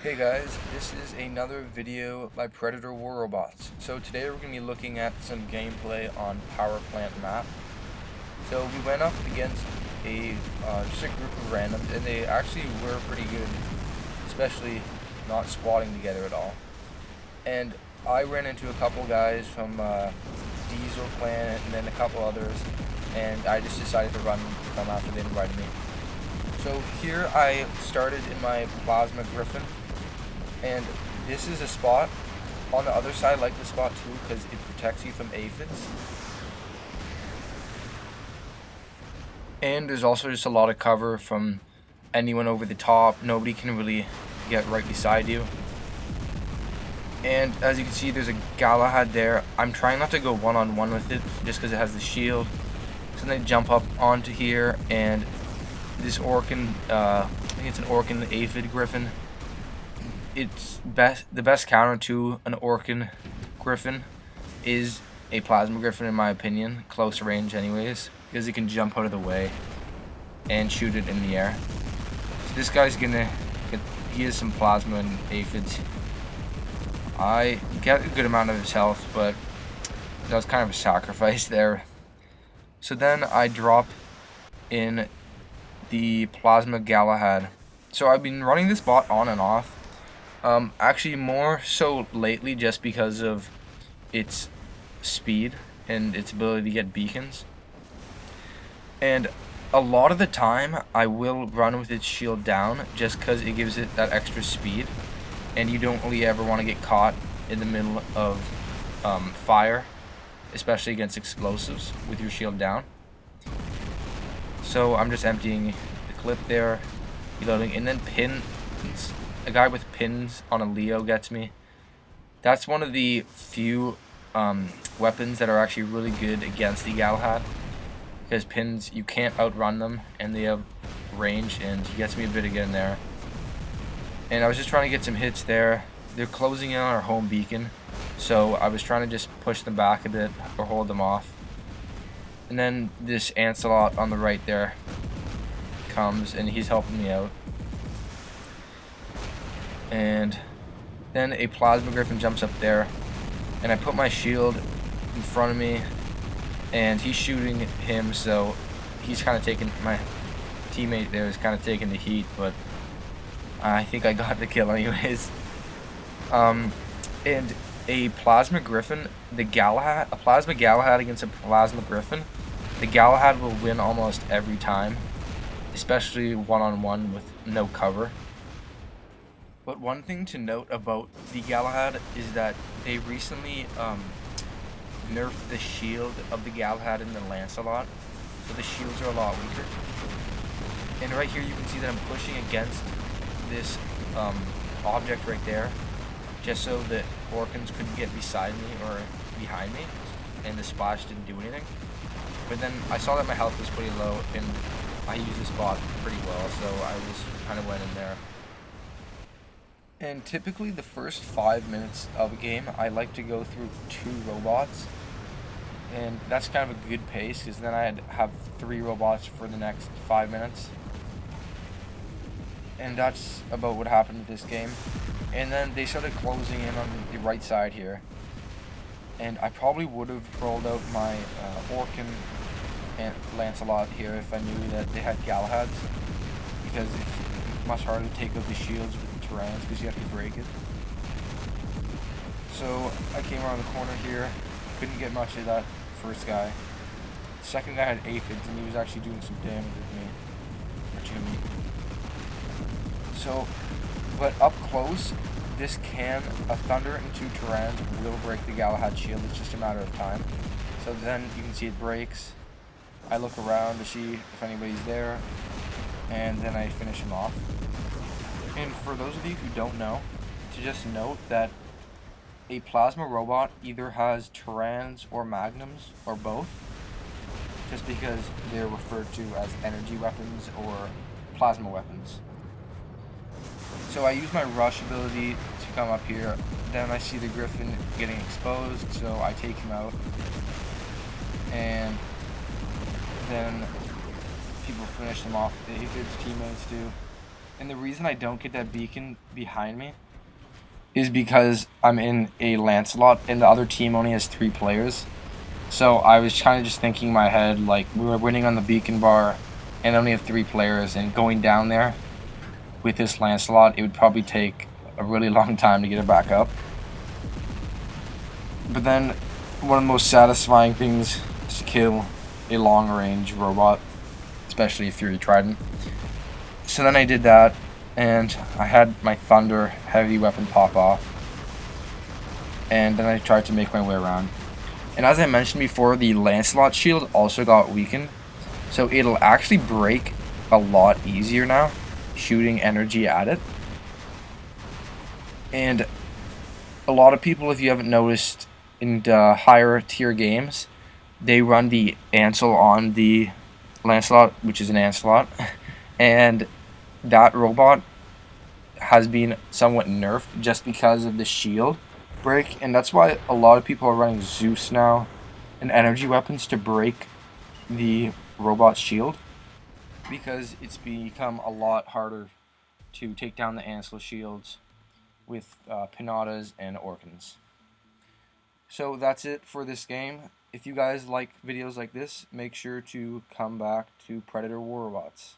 Hey guys, this is another video by Predator War Robots. So today we're going to be looking at some gameplay on Power Plant map. So we went up against just a group of randoms, and they actually were pretty good, especially not squatting together at all. And I ran into a couple guys from Diesel Planet and then a couple others, and I just decided to run them after they invited me. So here I started in my Plasma Griffin. And this is a spot. On the other side, I like the spot too because it protects you from aphids. And there's also just a lot of cover from anyone over the top. Nobody can really get right beside you. And as you can see, there's a Galahad there. I'm trying not to go one-on-one with it just because it has the shield. So then I jump up onto here, and this Orkin, I think it's an Orkin aphid Griffin. It's the best counter to an Orkin Griffin is a Plasma Griffin, in my opinion, close range anyways, because it can jump out of the way and shoot it in the air. So this guy's gonna get, he has some plasma and aphids. I get a good amount of his health, but that was kind of a sacrifice there. So then I drop in the Plasma Galahad. So I've been running this bot on and off. Actually more so lately just because of its speed and its ability to get beacons. And a lot of the time I will run with its shield down just because it gives it that extra speed, and you don't really ever want to get caught in the middle of fire, especially against explosives with your shield down. So I'm just emptying the clip there, reloading, and then pins. A guy with pins on a Leo gets me. That's one of the few weapons that are actually really good against the Galahad, because pins, you can't outrun them, and they have range, and he gets me a bit again there. And I was just trying to get some hits there. They're closing in on our home beacon, so I was trying to just push them back a bit or hold them off. And then this Ancelot on the right there comes, and he's helping me out. And then a Plasma Griffin jumps up there, and I put my shield in front of me, and he's shooting him, so he's kind of taking, my teammate there is kind of taking the heat, but I think I got the kill anyways. And a Plasma Griffin, a Plasma Galahad against a Plasma Griffin, the Galahad will win almost every time, especially one-on-one with no cover. But one thing to note about the Galahad is that they recently nerfed the shield of the Galahad and the Lancelot, so the shields are a lot weaker. And right here you can see that I'm pushing against this object right there, just so that Orkins couldn't get beside me or behind me, and the splash didn't do anything. But then I saw that my health was pretty low, and I used this bot pretty well, so I just kind of went in there. And typically the first 5 minutes of a game, I like to go through 2 robots. And that's kind of a good pace, because then I'd have 3 robots for the next 5 minutes. And that's about what happened with this game. And then they started closing in on the right side here. And I probably would have rolled out my Orkin and Lancelot here if I knew that they had Galahads, because it's much harder to take out the shields with Terrans because you have to break it. So I came around the corner here, couldn't get much of that first guy. The second guy had aphids, and he was actually doing some damage with me, or to me. So, but up close, this a Thunder and 2 Terrans will break the Galahad shield. It's just a matter of time. So then you can see it breaks. I look around to see if anybody's there, and then I finish him off. And for those of you who don't know, to just note that a Plasma robot either has Terrans or Magnums, or both, just because they're referred to as energy weapons or plasma weapons. So I use my rush ability to come up here, then I see the Griffin getting exposed, so I take him out, and then people finish them off, the aphids teammates do. And the reason I don't get that beacon behind me is because I'm in a Lancelot and the other team only has 3 players. So I was kind of just thinking in my head, like, we were winning on the beacon bar and only have 3 players, and going down there with this Lancelot, it would probably take a really long time to get it back up. But then one of the most satisfying things is to kill a long-range robot, especially a Fury Trident. So then I did that, and I had my Thunder heavy weapon pop off, and then I tried to make my way around. And as I mentioned before, the Lancelot shield also got weakened, so it'll actually break a lot easier now, shooting energy at it. And a lot of people, if you haven't noticed, in the higher tier games, they run the Ansel on the Lancelot, which is an Ancelot, and that robot has been somewhat nerfed just because of the shield break, and that's why a lot of people are running Zeus now and energy weapons to break the robot shield, because it's become a lot harder to take down the Ansel shields with Pinatas and Orkans. So that's it for this game. If you guys like videos like this, make sure to come back to Predator War Robots.